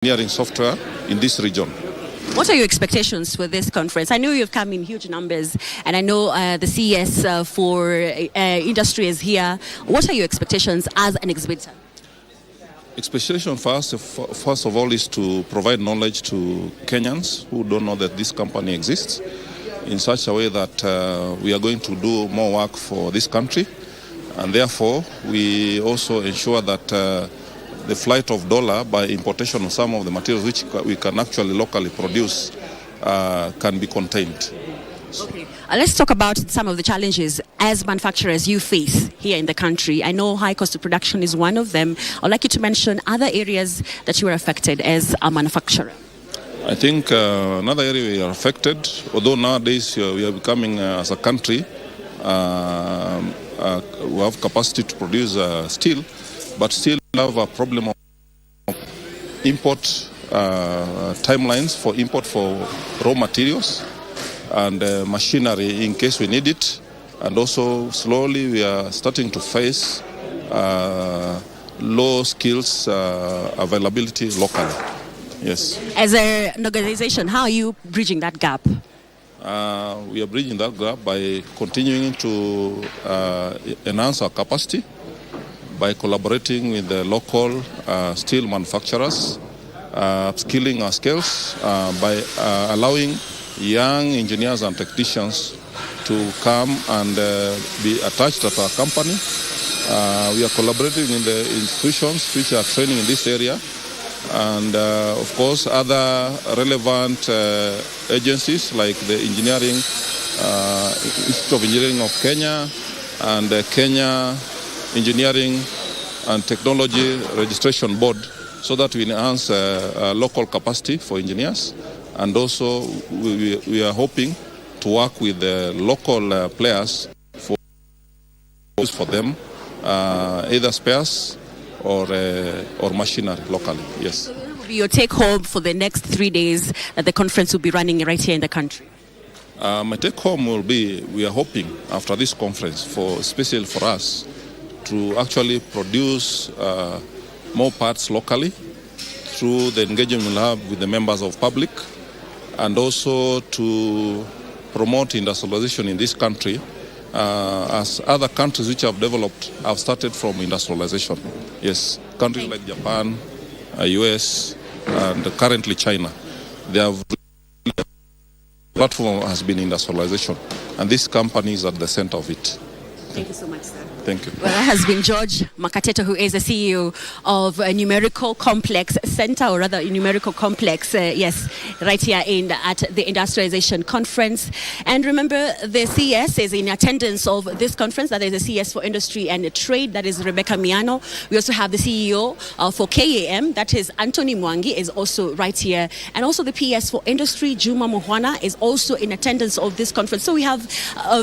engineering software in this region. What are your expectations for this conference? I know you've come in huge numbers, and I know the CES for industry is here. What are your expectations as an exhibitor? Expectation first of all is to provide knowledge to Kenyans who don't know that this company exists in such a way that we are going to do more work for this country, and therefore we also ensure that the flight of dollar by importation of some of the materials which we can actually locally produce can be contained. Okay. Let's talk about some of the challenges as manufacturers you face here in the country. I know high cost of production is one of them. I'd like you to mention other areas that you are affected as a manufacturer. I think another area we are affected, although nowadays we are becoming, as a country, we have capacity to produce steel, but still have a problem of import timelines for import for raw materials and machinery in case we need it. And also slowly we are starting to face low skills availability locally. Yes. As an organization, how are you bridging that gap? We are bridging that gap by continuing to enhance our capacity, by collaborating with the local steel manufacturers, upskilling our skills, by allowing young engineers and technicians to come and be attached at our company. We are collaborating with the institutions which are training in this area, and of course other relevant agencies like the Institute of Engineering of Kenya and the Kenya Engineering and Technology Registration Board, so that we enhance local capacity for engineers. And also we are hoping to work with the local players for them, either spares or machinery locally. Yes. So what will be your take home for the next 3 days that the conference will be running right here in the country? My take home will be, we are hoping after this conference, especially for us, to actually produce more parts locally through the engagement we'll have with the members of public, and also to promote industrialization in this country, as other countries which have developed have started from industrialization. Yes, countries like Japan, US, and currently China. The platform has been industrialization, and this company is at the center of it. Thank you so much, sir. Thank you. Well, that has been George Makateto, who is the CEO of a Numerical Complex Center, or rather a Numerical Complex, right here at the Industrialization Conference. And remember, the CES is in attendance of this conference. That is the CES for Industry and Trade. That is Rebecca Miano. We also have the CEO for KAM. That is Anthony Mwangi, is also right here. And also the PS for Industry, Juma Muhwana, is also in attendance of this conference. So we have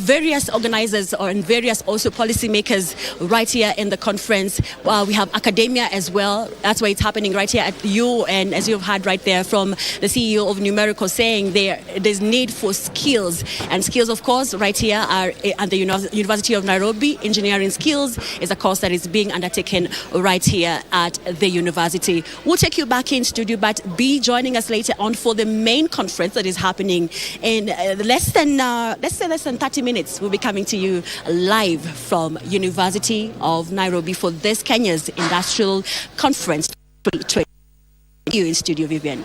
various organizers and various also policymakers right here in the conference. We have academia as well. That's why it's happening right here at you. And as you've heard right there from the CEO of Numerical saying there's need for skills. And skills, of course, right here are at the University of Nairobi. Engineering skills is a course that is being undertaken right here at the university. We'll take you back in studio, but be joining us later on for the main conference that is happening in less than 30 minutes. We'll be coming to you live from University of Nairobi for this Kenya's Industrial Conference 2020. You in studio, Vivian.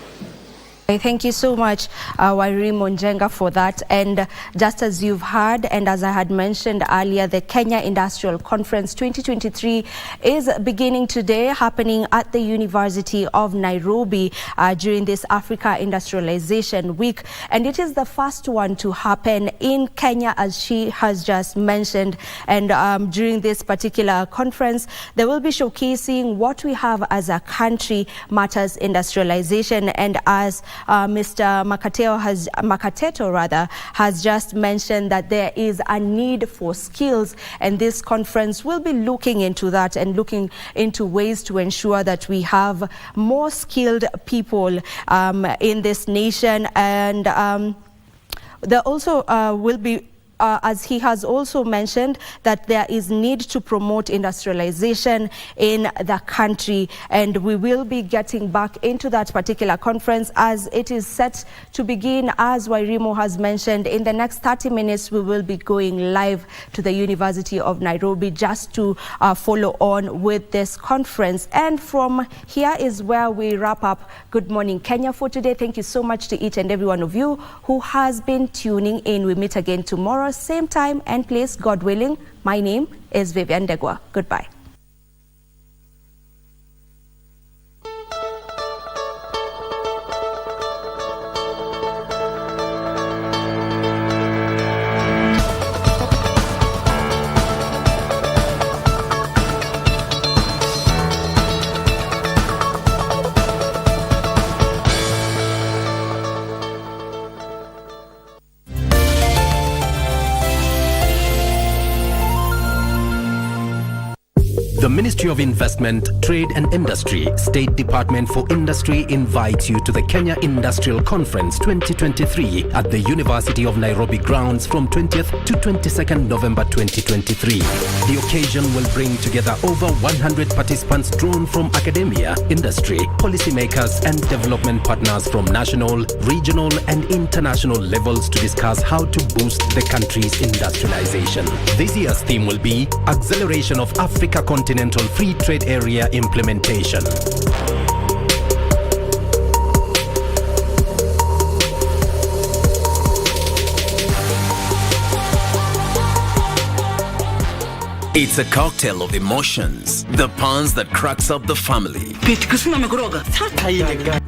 Thank you so much, Wairi Monjenga, for that. And just as you've heard, and as I had mentioned earlier, the Kenya Industrial Conference 2023 is beginning today, happening at the University of Nairobi during this Africa Industrialization Week. And it is the first one to happen in Kenya, as she has just mentioned. And during this particular conference, they will be showcasing what we have as a country matters industrialization. And as Mr. Makateto has just mentioned that there is a need for skills, and this conference will be looking into that and looking into ways to ensure that we have more skilled people in this nation. And there also will be as he has also mentioned, that there is need to promote industrialization in the country. And we will be getting back into that particular conference as it is set to begin. As Wairimo has mentioned, in the next 30 minutes, we will be going live to the University of Nairobi just to follow on with this conference. And from here is where we wrap up Good Morning Kenya for today. Thank you so much to each and every one of you who has been tuning in. We meet again tomorrow, same time and place, God willing. My name is Vivian Degwa. Goodbye. The Ministry of Investment, Trade and Industry, State Department for Industry invites you to the Kenya Industrial Conference 2023 at the University of Nairobi grounds from 20th to 22nd November 2023. The occasion will bring together over 100 participants drawn from academia, industry, policymakers and development partners from national, regional and international levels to discuss how to boost the country's industrialization. This year's theme will be Acceleration of Africa Continental Free Trade Area Implementation. It's a cocktail of emotions, the puns that cracks up the family,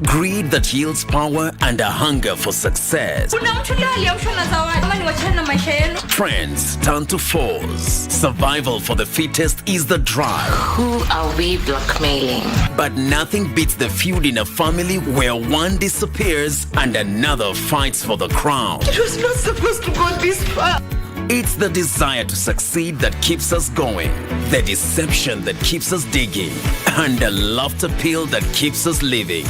greed that yields power and a hunger for success. Friends turn to foes. Survival for the fittest is the drive. Who are we blackmailing? But nothing beats the feud in a family where one disappears and another fights for the crown. It was not supposed to go this far. It's the desire to succeed that keeps us going, the deception that keeps us digging, and the laughter pill that keeps us living.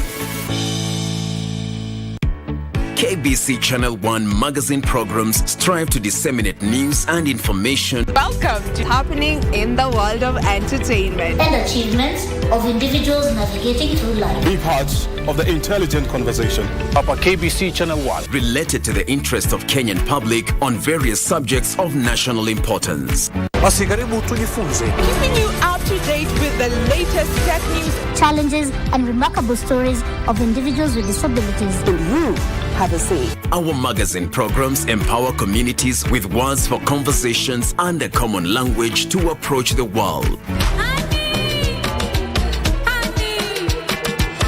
KBC Channel 1 magazine programs strive to disseminate news and information. Welcome to Happening in the World of Entertainment and achievements of individuals navigating through life. Be part of the intelligent conversation up at KBC Channel 1. Related to the interest of Kenyan public on various subjects of national importance. Keeping you up to date with the latest tech news, challenges and remarkable stories of individuals with disabilities. You have a say. Our magazine programs empower communities with words for conversations and a common language to approach the world.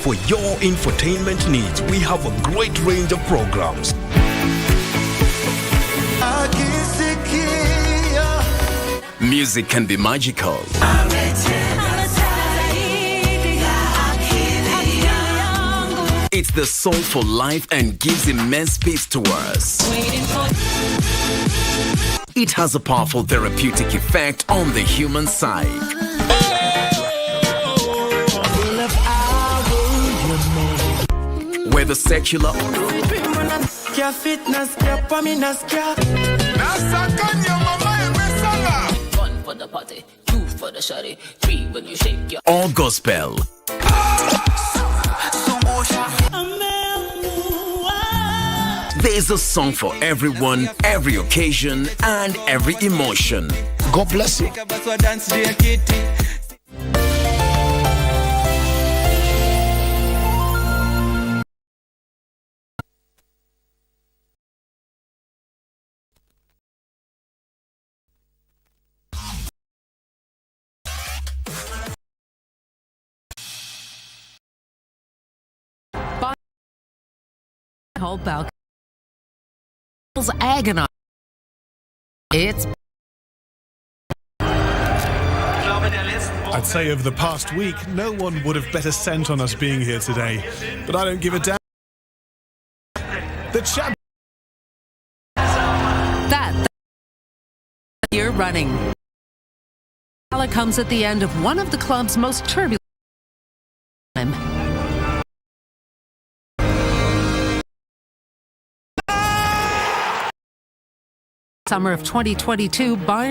For your infotainment needs, we have a great range of programs. Music can be magical. It's the soul for life and gives immense peace to us. It has a powerful therapeutic effect on the human psyche. Whether secular or gospel. There's a song for everyone, every occasion, and every emotion. God bless you. Hold back. Agonize. It's. I'd say over the past week, no one would have bet a cent on us being here today. But I don't give a damn. The champ. That year running. Gala comes at the end of one of the club's most turbulent time. Summer of 2022, Bayern